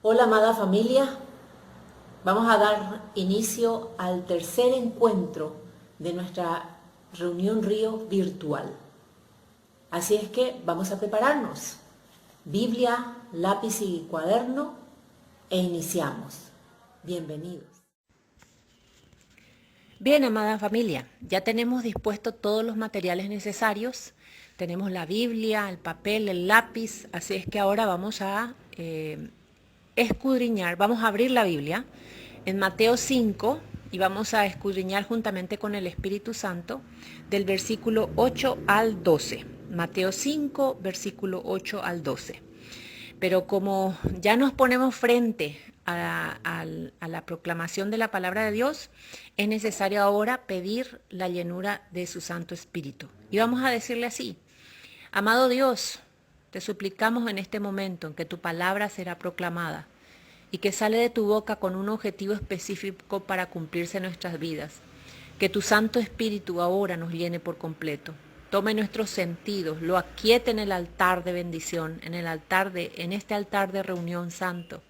Hola amada familia, vamos a dar inicio al tercer encuentro de nuestra reunión Río virtual. Así es que vamos a prepararnos. Biblia, lápiz y cuaderno e iniciamos. Bienvenidos. Bien, amada familia, ya tenemos dispuestos todos los materiales necesarios. Tenemos la Biblia, el papel, el lápiz, así es que ahora vamos a escudriñar, vamos a abrir la Biblia en Mateo 5 y vamos a escudriñar juntamente con el Espíritu Santo del versículo 8 al 12. Mateo 5, versículo 8 al 12. Pero como ya nos ponemos frente a la proclamación de la palabra de Dios, es necesario ahora pedir la llenura de su Santo Espíritu. Y vamos a decirle así: amado Dios, te suplicamos en este momento en que tu palabra será proclamada y que sale de tu boca con un objetivo específico para cumplirse en nuestras vidas. Que tu Santo Espíritu ahora nos llene por completo. Tome nuestros sentidos, lo aquiete en el altar de bendición, en este altar de reunión santo,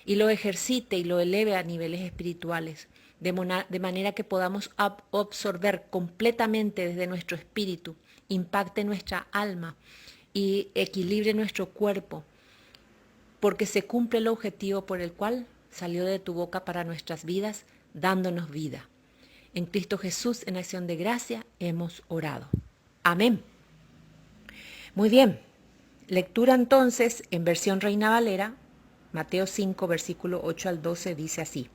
y lo ejercite y lo eleve a niveles espirituales, de manera que podamos absorber completamente desde nuestro espíritu, impacte nuestra alma y equilibre nuestro cuerpo, porque se cumple el objetivo por el cual salió de tu boca para nuestras vidas, dándonos vida. En Cristo Jesús, en acción de gracia, hemos orado. Amén. Muy bien. Lectura entonces en versión Reina Valera, Mateo 5, versículo 8 al 12, dice así: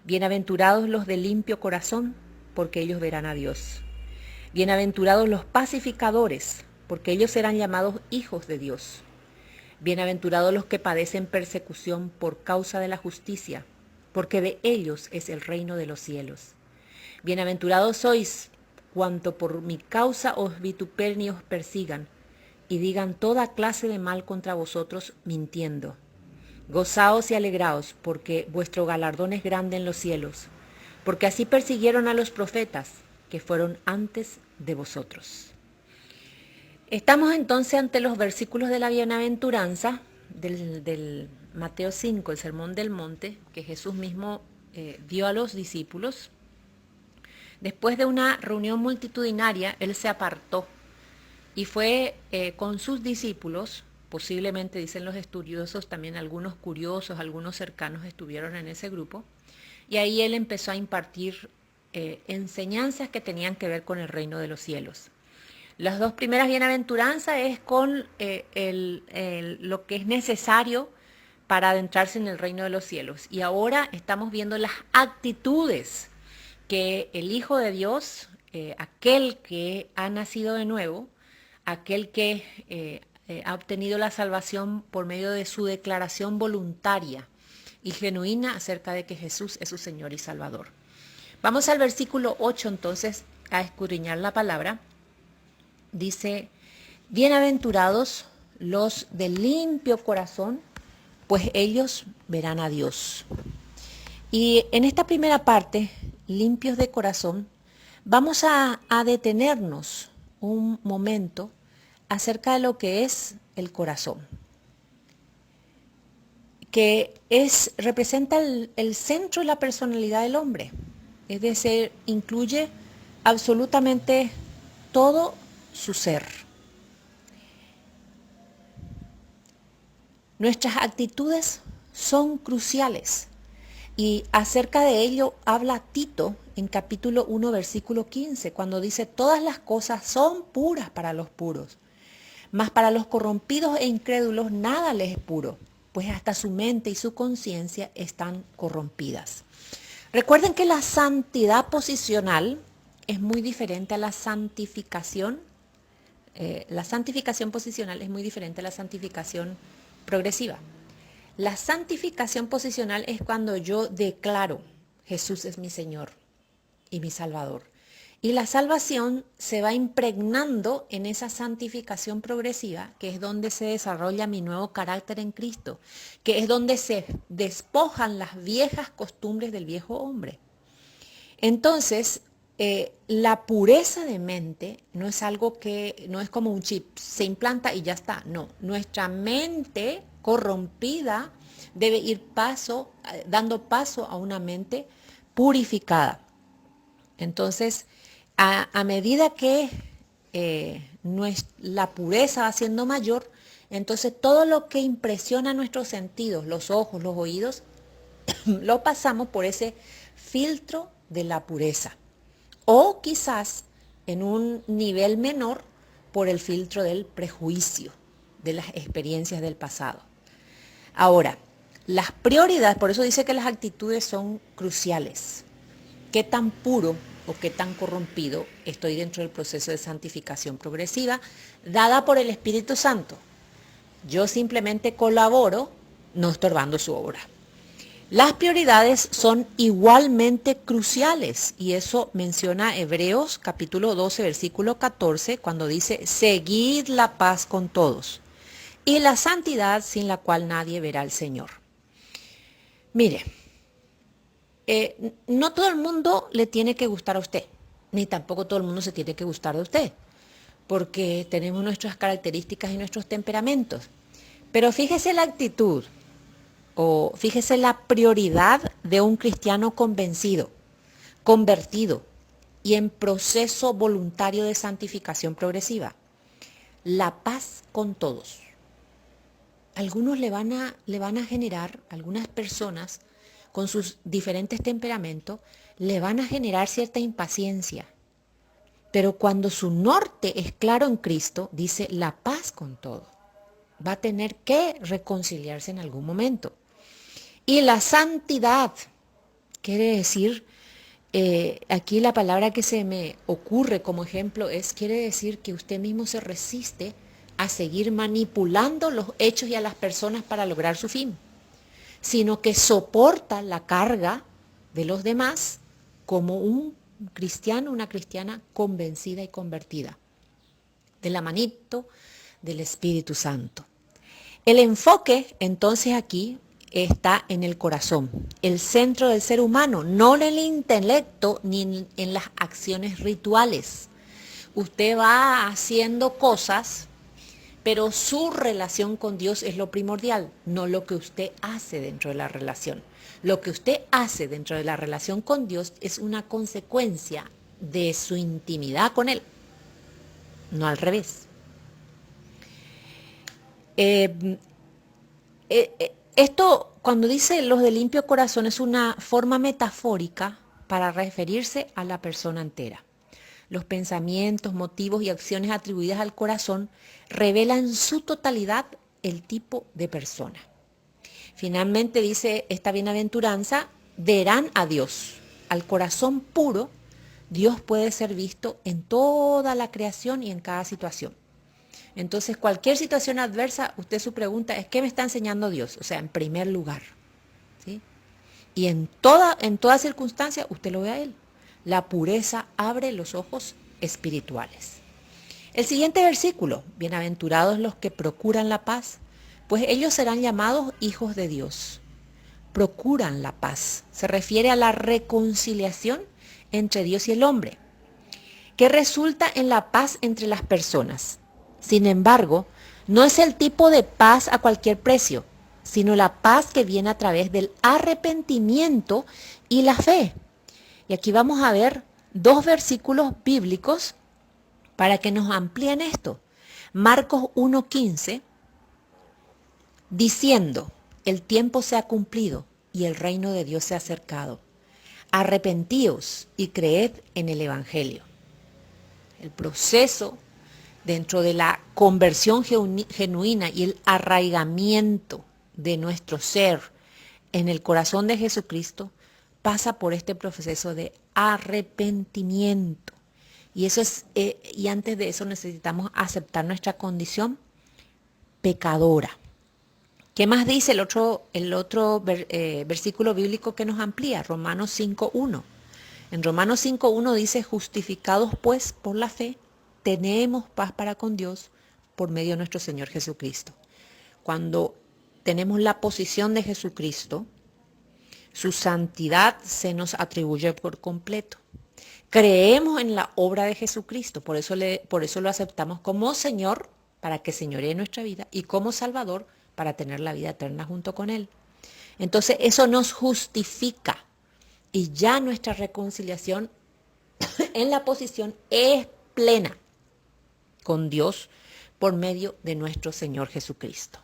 Bienaventurados los de limpio corazón, porque ellos verán a Dios. Bienaventurados los pacificadores, porque ellos serán llamados hijos de Dios. Bienaventurados los que padecen persecución por causa de la justicia, porque de ellos es el reino de los cielos. Bienaventurados sois cuanto por mi causa os vituperen y os persigan, y digan toda clase de mal contra vosotros mintiendo. Gozaos y alegraos, porque vuestro galardón es grande en los cielos, porque así persiguieron a los profetas que fueron antes de vosotros. Estamos entonces ante los versículos de la bienaventuranza del Mateo 5, el Sermón del Monte, que Jesús mismo dio a los discípulos. Después de una reunión multitudinaria, él se apartó y fue con sus discípulos, posiblemente dicen los estudiosos, también algunos curiosos, algunos cercanos estuvieron en ese grupo, y ahí él empezó a impartir enseñanzas que tenían que ver con el reino de los cielos. Las dos primeras bienaventuranzas es con lo que es necesario para adentrarse en el reino de los cielos. Y ahora estamos viendo las actitudes que el Hijo de Dios, aquel que ha nacido de nuevo, aquel que ha obtenido la salvación por medio de su declaración voluntaria y genuina acerca de que Jesús es su Señor y Salvador. Vamos al versículo 8 entonces a escudriñar la palabra. Dice: bienaventurados los de limpio corazón, pues ellos verán a Dios. Y en esta primera parte, limpios de corazón, vamos a detenernos un momento acerca de lo que es el corazón, que representa el centro de la personalidad del hombre. Es decir, incluye absolutamente todo su ser. Nuestras actitudes son cruciales y acerca de ello habla Tito en capítulo 1, versículo 15, cuando dice: todas las cosas son puras para los puros, mas para los corrompidos e incrédulos nada les es puro, pues hasta su mente y su conciencia están corrompidas. Recuerden que la santidad posicional es muy diferente a la santificación. La santificación posicional es muy diferente a la santificación progresiva. La santificación posicional es cuando yo declaro: Jesús es mi Señor y mi Salvador. Y la salvación se va impregnando en esa santificación progresiva, que es donde se desarrolla mi nuevo carácter en Cristo, que es donde se despojan las viejas costumbres del viejo hombre. Entonces, la pureza de mente no es algo que, no es como un chip, se implanta y ya está. No, nuestra mente corrompida debe ir dando paso a una mente purificada. Entonces, a medida que la pureza va siendo mayor, entonces todo lo que impresiona nuestros sentidos, los ojos, los oídos, lo pasamos por ese filtro de la pureza. O quizás en un nivel menor por el filtro del prejuicio, de las experiencias del pasado. Ahora, las prioridades, por eso dice que las actitudes son cruciales. ¿Qué tan puro o qué tan corrompido estoy dentro del proceso de santificación progresiva dada por el Espíritu Santo? Yo simplemente colaboro, no estorbando su obra. Las prioridades son igualmente cruciales y eso menciona Hebreos capítulo 12, versículo 14, cuando dice, seguid la paz con todos y la santidad sin la cual nadie verá al Señor. Mire, no todo el mundo le tiene que gustar a usted, ni tampoco todo el mundo se tiene que gustar de usted, porque tenemos nuestras características y nuestros temperamentos. Pero fíjese la actitud, o fíjese la prioridad de un cristiano convencido, convertido y en proceso voluntario de santificación progresiva. La paz con todos. Algunos le van a generar, algunas personas con sus diferentes temperamentos, le van a generar cierta impaciencia. Pero cuando su norte es claro en Cristo, dice la paz con todo. Va a tener que reconciliarse en algún momento. Y la santidad, quiere decir, aquí la palabra que se me ocurre como ejemplo quiere decir que usted mismo se resiste a seguir manipulando los hechos y a las personas para lograr su fin, sino que soporta la carga de los demás como un cristiano, una cristiana convencida y convertida, de la manito del Espíritu Santo. El enfoque entonces aquí está en el corazón, el centro del ser humano, no en el intelecto ni en las acciones rituales. Usted va haciendo cosas, pero su relación con Dios es lo primordial, no lo que usted hace dentro de la relación. Lo que usted hace dentro de la relación con Dios es una consecuencia de su intimidad con Él, no al revés. Esto, cuando dice los de limpio corazón, es una forma metafórica para referirse a la persona entera. Los pensamientos, motivos y acciones atribuidas al corazón revelan en su totalidad el tipo de persona. Finalmente dice esta bienaventuranza, verán a Dios. Al corazón puro, Dios puede ser visto en toda la creación y en cada situación. Entonces, cualquier situación adversa, usted su pregunta es, ¿qué me está enseñando Dios? O sea, en primer lugar, ¿sí? Y en toda circunstancia, usted lo ve a Él. La pureza abre los ojos espirituales. El siguiente versículo, bienaventurados los que procuran la paz, pues ellos serán llamados hijos de Dios. Procuran la paz. Se refiere a la reconciliación entre Dios y el hombre, que resulta en la paz entre las personas. Sin embargo, no es el tipo de paz a cualquier precio, sino la paz que viene a través del arrepentimiento y la fe. Y aquí vamos a ver dos versículos bíblicos para que nos amplíen esto. Marcos 1:15, diciendo, el tiempo se ha cumplido y el reino de Dios se ha acercado. Arrepentíos y creed en el Evangelio. El proceso dentro de la conversión genuina y el arraigamiento de nuestro ser en el corazón de Jesucristo pasa por este proceso de arrepentimiento. Y eso y antes de eso necesitamos aceptar nuestra condición pecadora. ¿Qué más dice el otro versículo bíblico que nos amplía? Romanos 5:1. En Romanos 5:1 dice, justificados pues por la fe, tenemos paz para con Dios por medio de nuestro Señor Jesucristo. Cuando tenemos la posición de Jesucristo, su santidad se nos atribuye por completo. Creemos en la obra de Jesucristo, por eso lo aceptamos como Señor, para que señoree nuestra vida, y como Salvador, para tener la vida eterna junto con Él. Entonces eso nos justifica y ya nuestra reconciliación en la posición es plena con Dios por medio de nuestro Señor Jesucristo.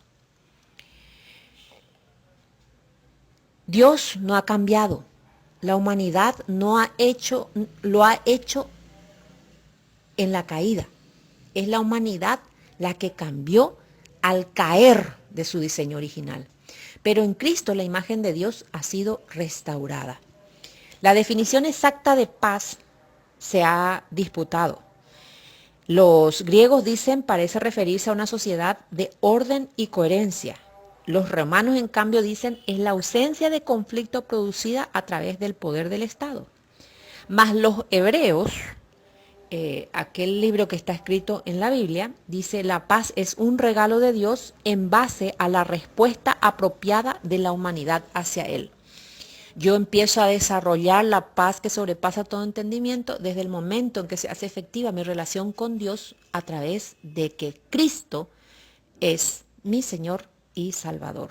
Dios no ha cambiado. La humanidad lo ha hecho en la caída. Es la humanidad la que cambió al caer de su diseño original. Pero en Cristo la imagen de Dios ha sido restaurada. La definición exacta de paz se ha disputado. Los griegos dicen parece referirse a una sociedad de orden y coherencia. Los romanos, en cambio, dicen es la ausencia de conflicto producida a través del poder del Estado. Mas los hebreos, aquel libro que está escrito en la Biblia, dice la paz es un regalo de Dios en base a la respuesta apropiada de la humanidad hacia él. Yo empiezo a desarrollar la paz que sobrepasa todo entendimiento desde el momento en que se hace efectiva mi relación con Dios a través de que Cristo es mi Señor y Salvador.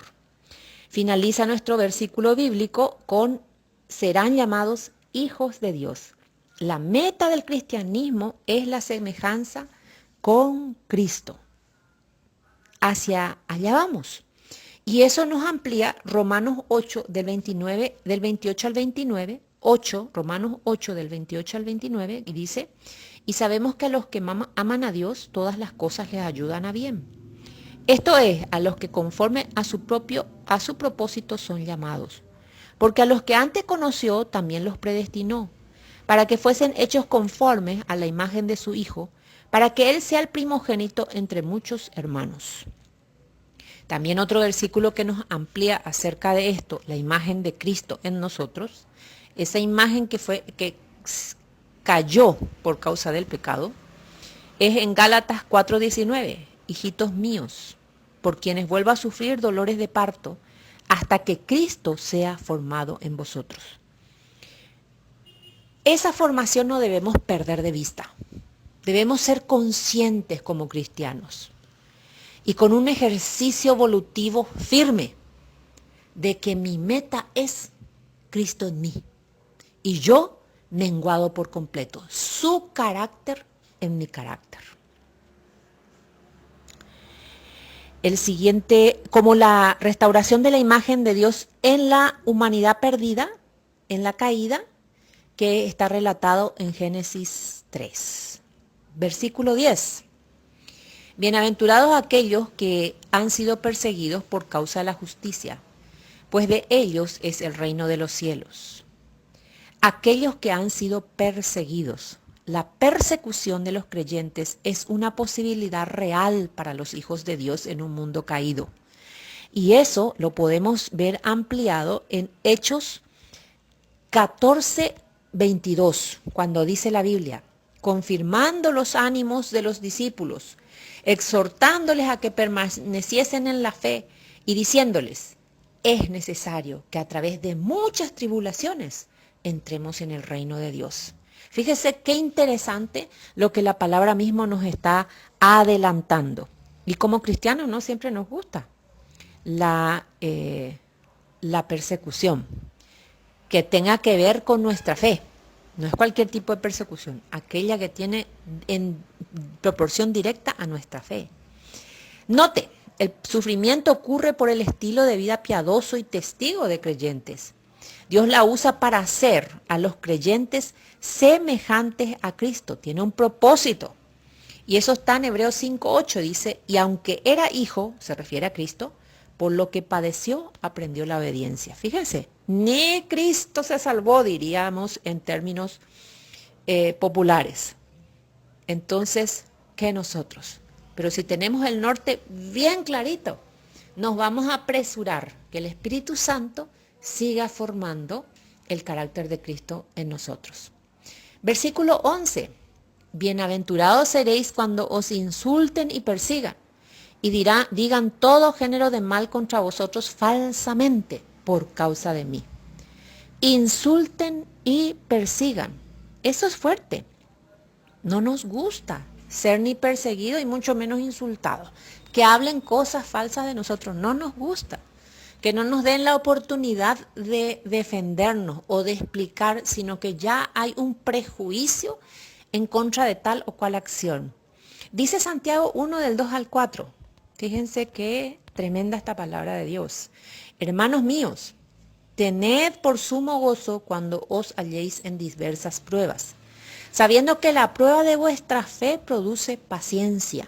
Finaliza nuestro versículo bíblico con serán llamados hijos de Dios. La meta del cristianismo es la semejanza con Cristo. Hacia allá vamos. Y eso nos amplía Romanos 8 del 28 al 29, Romanos 8 del 28 al 29, y dice, y sabemos que a los que aman a Dios, todas las cosas les ayudan a bien. Esto es, a los que conforme a su propósito son llamados. Porque a los que antes conoció, también los predestinó, para que fuesen hechos conformes a la imagen de su Hijo, para que Él sea el primogénito entre muchos hermanos. También otro versículo que nos amplía acerca de esto, la imagen de Cristo en nosotros, esa imagen que cayó por causa del pecado, es en Gálatas 4:19, hijitos míos, por quienes vuelvo a sufrir dolores de parto, hasta que Cristo sea formado en vosotros. Esa formación no debemos perder de vista. Debemos ser conscientes como cristianos y con un ejercicio volutivo firme de que mi meta es Cristo en mí y yo menguado por completo, su carácter en mi carácter. El siguiente, como la restauración de la imagen de Dios en la humanidad perdida, en la caída, que está relatado en Génesis 3. Versículo 10. Bienaventurados aquellos que han sido perseguidos por causa de la justicia, pues de ellos es el reino de los cielos. Aquellos que han sido perseguidos. La persecución de los creyentes es una posibilidad real para los hijos de Dios en un mundo caído. Y eso lo podemos ver ampliado en Hechos 14:22, cuando dice la Biblia, confirmando los ánimos de los discípulos, exhortándoles a que permaneciesen en la fe y diciéndoles, es necesario que a través de muchas tribulaciones entremos en el reino de Dios. Fíjese qué interesante lo que la palabra mismo nos está adelantando. Y como cristianos no siempre nos gusta la persecución que tenga que ver con nuestra fe. No es cualquier tipo de persecución, aquella que tiene en proporción directa a nuestra fe. Note, el sufrimiento ocurre por el estilo de vida piadoso y testigo de creyentes. Dios la usa para hacer a los creyentes semejantes a Cristo. Tiene un propósito. Y eso está en Hebreos 5:8. Dice, y aunque era hijo, se refiere a Cristo, por lo que padeció, aprendió la obediencia. Fíjense, ni Cristo se salvó, diríamos en términos populares. Entonces, ¿qué nosotros? Pero si tenemos el norte bien clarito, nos vamos a apresurar que el Espíritu Santo siga formando el carácter de Cristo en nosotros. Versículo 11. Bienaventurados seréis cuando os insulten y persigan, y digan todo género de mal contra vosotros falsamente por causa de mí. Insulten y persigan. Eso es fuerte. No nos gusta ser ni perseguido y mucho menos insultado. Que hablen cosas falsas de nosotros. No nos gusta. que no nos den la oportunidad de defendernos o de explicar, sino que ya hay un prejuicio en contra de tal o cual acción. Dice Santiago 1 del 2 al 4. Fíjense qué tremenda esta palabra de Dios. Hermanos míos, tened por sumo gozo cuando os halléis en diversas pruebas, sabiendo que la prueba de vuestra fe produce paciencia.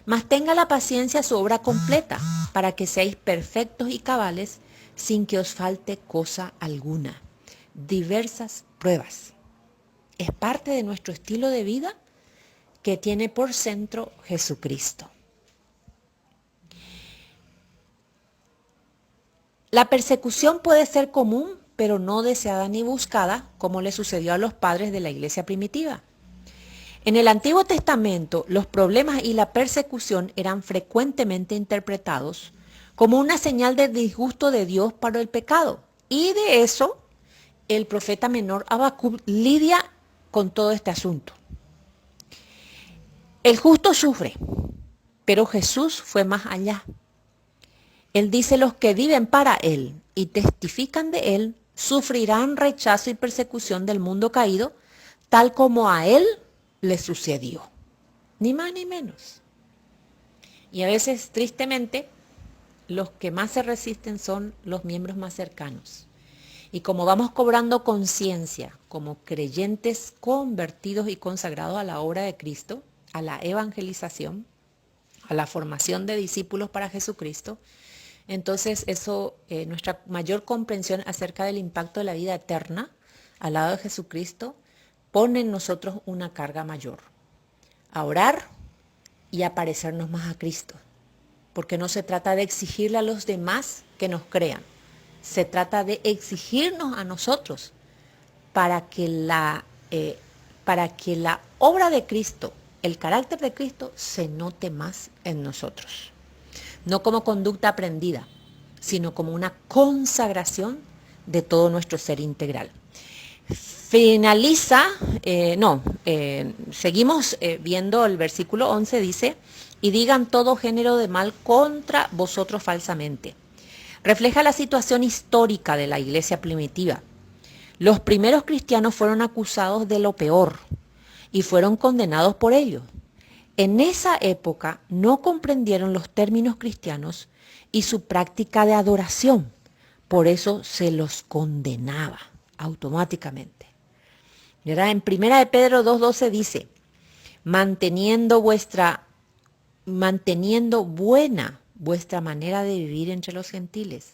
Mas tenga la paciencia su obra completa, para que seáis perfectos y cabales, sin que os falte cosa alguna. Diversas pruebas. Es parte de nuestro estilo de vida que tiene por centro Jesucristo. La persecución puede ser común, pero no deseada ni buscada, como le sucedió a los padres de la iglesia primitiva. En el Antiguo Testamento, los problemas y la persecución eran frecuentemente interpretados como una señal de disgusto de Dios para el pecado. Y de eso, el profeta menor Habacuc lidia con todo este asunto. El justo sufre, pero Jesús fue más allá. Él dice: los que viven para Él y testifican de Él sufrirán rechazo y persecución del mundo caído, tal como a Él le sucedió. Ni más ni menos. Y a veces, tristemente, los que más se resisten son los miembros más cercanos. Y como vamos cobrando conciencia como creyentes convertidos y consagrados a la obra de Cristo, a la evangelización, a la formación de discípulos para Jesucristo, entonces eso, nuestra mayor comprensión acerca del impacto de la vida eterna al lado de Jesucristo, pone en nosotros una carga mayor. A orar y a parecernos más a Cristo. Porque no se trata de exigirle a los demás que nos crean. Se trata de exigirnos a nosotros para que la obra de Cristo, el carácter de Cristo, se note más en nosotros. No como conducta aprendida, sino como una consagración de todo nuestro ser integral. Seguimos viendo el versículo 11, dice: y digan todo género de mal contra vosotros falsamente. Refleja la situación histórica de la iglesia primitiva. Los primeros cristianos fueron acusados de lo peor y fueron condenados por ello. En esa época no comprendieron los términos cristianos y su práctica de adoración. Por eso se los condenaba automáticamente. ¿Verdad? En 1 de Pedro 2:12 dice: manteniendo buena vuestra manera de vivir entre los gentiles,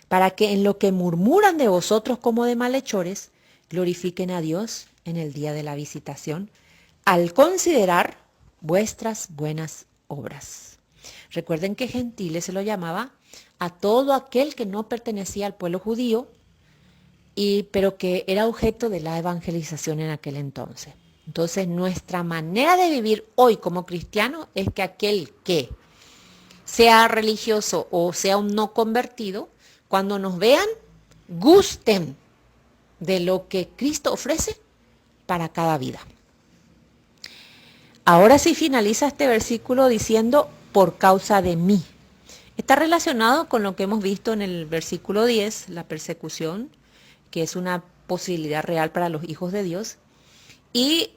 para que en lo que murmuran de vosotros como de malhechores, glorifiquen a Dios en el día de la visitación, al considerar vuestras buenas obras. Recuerden que gentiles se lo llamaba a todo aquel que no pertenecía al pueblo judío, pero que era objeto de la evangelización en aquel entonces. Entonces, nuestra manera de vivir hoy como cristianos es que aquel que sea religioso o sea un no convertido, cuando nos vean, gusten de lo que Cristo ofrece para cada vida. Ahora sí finaliza este versículo diciendo: por causa de mí. Está relacionado con lo que hemos visto en el versículo 10, la persecución, que es una posibilidad real para los hijos de Dios. Y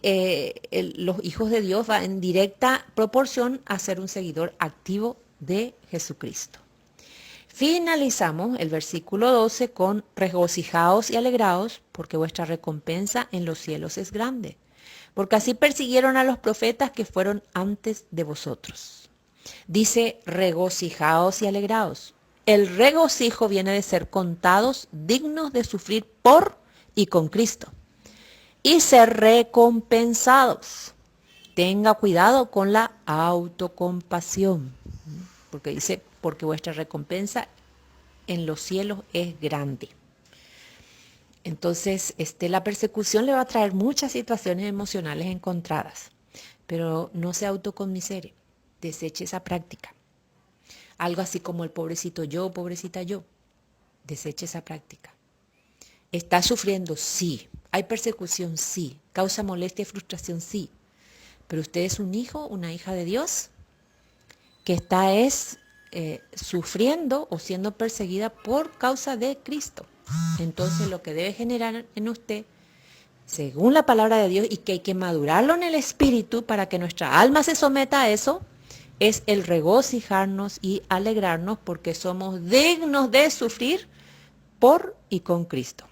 los hijos de Dios van en directa proporción a ser un seguidor activo de Jesucristo. Finalizamos el versículo 12 con: regocijaos y alegraos, porque vuestra recompensa en los cielos es grande, porque así persiguieron a los profetas que fueron antes de vosotros. Dice: regocijaos y alegraos. El regocijo viene de ser contados dignos de sufrir por y con Cristo, y ser recompensados. Tenga cuidado con la autocompasión, porque dice: porque vuestra recompensa en los cielos es grande. Entonces, la persecución le va a traer muchas situaciones emocionales encontradas, pero no se autoconmisere, deseche esa práctica. Algo así como el pobrecito yo, pobrecita yo, deseche esa práctica. ¿Está sufriendo? Sí. ¿Hay persecución? Sí. ¿Causa molestia y frustración? Sí. Pero usted es un hijo, una hija de Dios, que está sufriendo o siendo perseguida por causa de Cristo. Entonces lo que debe generar en usted, según la palabra de Dios, y que hay que madurarlo en el espíritu para que nuestra alma se someta a eso, es el regocijarnos y alegrarnos porque somos dignos de sufrir por y con Cristo.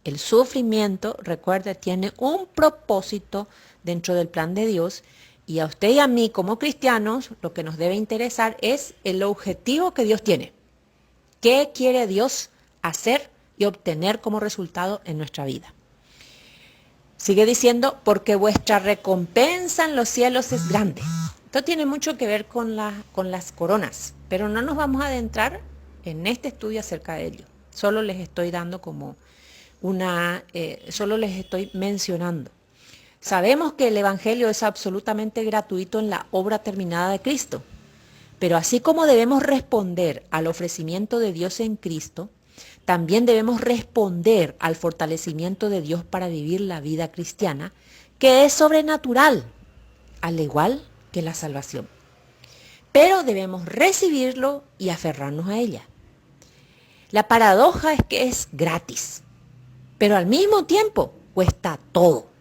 El sufrimiento, recuerda, tiene un propósito dentro del plan de Dios, y a usted y a mí como cristianos lo que nos debe interesar es el objetivo que Dios tiene. ¿Qué quiere Dios hacer y obtener como resultado en nuestra vida? Sigue diciendo, porque vuestra recompensa en los cielos es grande. Esto tiene mucho que ver con las coronas, pero no nos vamos a adentrar en este estudio acerca de ello. Solo les estoy dando como solo les estoy mencionando. Sabemos que el Evangelio es absolutamente gratuito en la obra terminada de Cristo, pero así como debemos responder al ofrecimiento de Dios en Cristo, también debemos responder al fortalecimiento de Dios para vivir la vida cristiana, que es sobrenatural, al igual que la salvación. Pero debemos recibirlo y aferrarnos a ella. La paradoja es que es gratis, pero al mismo tiempo cuesta todo.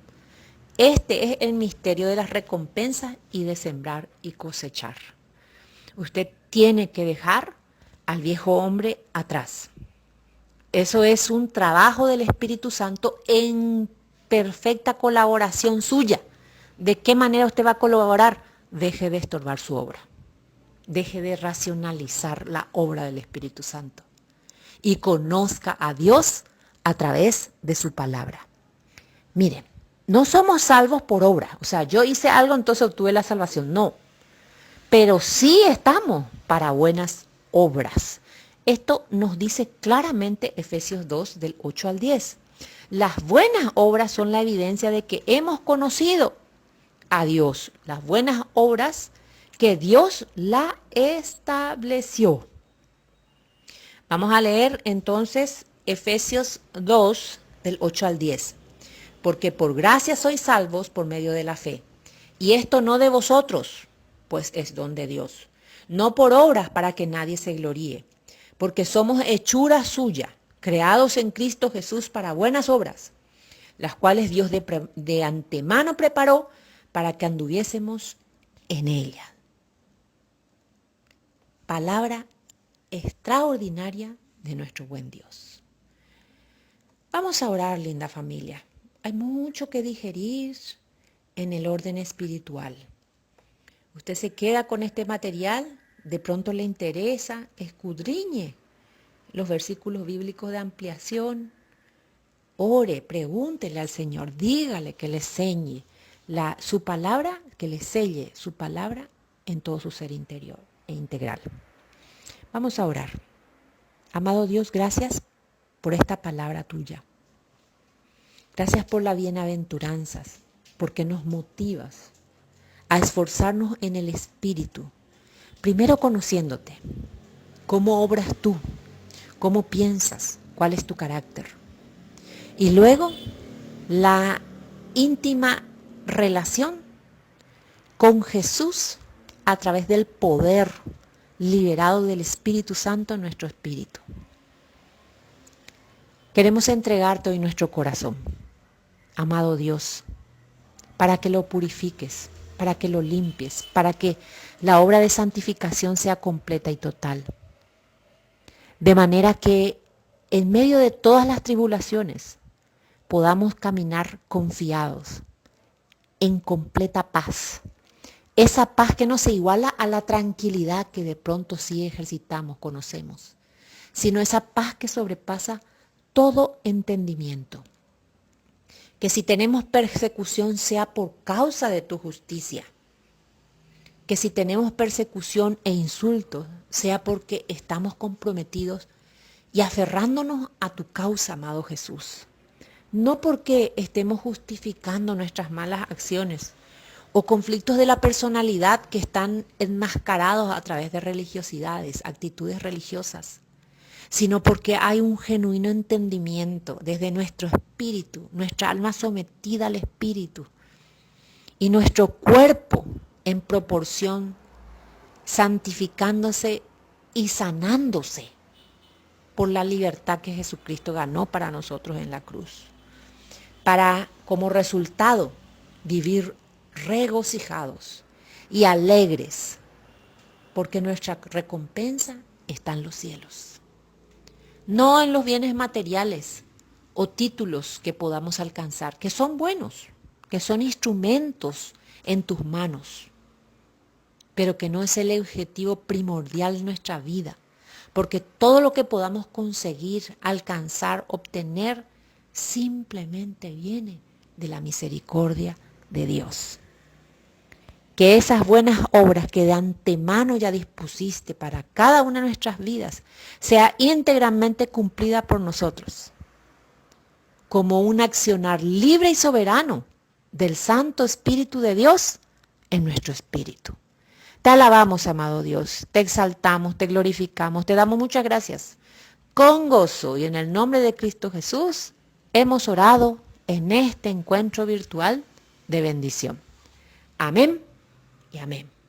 Este es el misterio de las recompensas y de sembrar y cosechar. Usted tiene que dejar al viejo hombre atrás. Eso es un trabajo del Espíritu Santo en perfecta colaboración suya. ¿De qué manera usted va a colaborar? Deje de estorbar su obra. Deje de racionalizar la obra del Espíritu Santo. Y conozca a Dios a través de su palabra. Miren, no somos salvos por obra. O sea, yo hice algo, entonces obtuve la salvación. No. Pero sí estamos para buenas obras. Esto nos dice claramente Efesios 2, del 8 al 10. Las buenas obras son la evidencia de que hemos conocido a Dios. Las buenas obras que Dios la estableció. Vamos a leer entonces Efesios 2, del 8 al 10. Porque por gracia sois salvos por medio de la fe. Y esto no de vosotros, pues es don de Dios. No por obras para que nadie se gloríe. Porque somos hechura suya, creados en Cristo Jesús para buenas obras, las cuales Dios de antemano preparó para que anduviésemos en ella. Palabra extraordinaria de nuestro buen Dios. Vamos a orar, linda familia. Hay mucho que digerir en el orden espiritual. Usted se queda con este material, de pronto le interesa, escudriñe los versículos bíblicos de ampliación, ore, pregúntele al Señor, dígale que le enseñe su palabra, que le selle su palabra en todo su ser interior e integral. Vamos a orar. Amado Dios, gracias por esta palabra tuya. Gracias por las bienaventuranzas, porque nos motivas a esforzarnos en el Espíritu, primero conociéndote, cómo obras tú, cómo piensas, cuál es tu carácter. Y luego la íntima relación con Jesús a través del poder liberado del Espíritu Santo en nuestro espíritu. Queremos entregarte hoy nuestro corazón, amado Dios, para que lo purifiques, para que lo limpies, para que la obra de santificación sea completa y total. De manera que en medio de todas las tribulaciones podamos caminar confiados, en completa paz. Esa paz que no se iguala a la tranquilidad que de pronto sí ejercitamos, conocemos, sino esa paz que sobrepasa todo entendimiento. Que si tenemos persecución sea por causa de tu justicia. Que si tenemos persecución e insultos sea porque estamos comprometidos y aferrándonos a tu causa, amado Jesús. No porque estemos justificando nuestras malas acciones o conflictos de la personalidad que están enmascarados a través de religiosidades, actitudes religiosas, sino porque hay un genuino entendimiento desde nuestro espíritu, nuestra alma sometida al espíritu y nuestro cuerpo en proporción santificándose y sanándose por la libertad que Jesucristo ganó para nosotros en la cruz. Para, como resultado, vivir regocijados y alegres, porque nuestra recompensa está en los cielos, no en los bienes materiales o títulos que podamos alcanzar, que son buenos, que son instrumentos en tus manos, pero que no es el objetivo primordial de nuestra vida, porque todo lo que podamos conseguir, alcanzar, obtener, simplemente viene de la misericordia de Dios. Que esas buenas obras que de antemano ya dispusiste para cada una de nuestras vidas sea íntegramente cumplida por nosotros, como un accionar libre y soberano del Santo Espíritu de Dios en nuestro espíritu. Te alabamos, amado Dios, te exaltamos, te glorificamos, te damos muchas gracias. Con gozo y en el nombre de Cristo Jesús, hemos orado en este encuentro virtual de bendición. Amén y amén.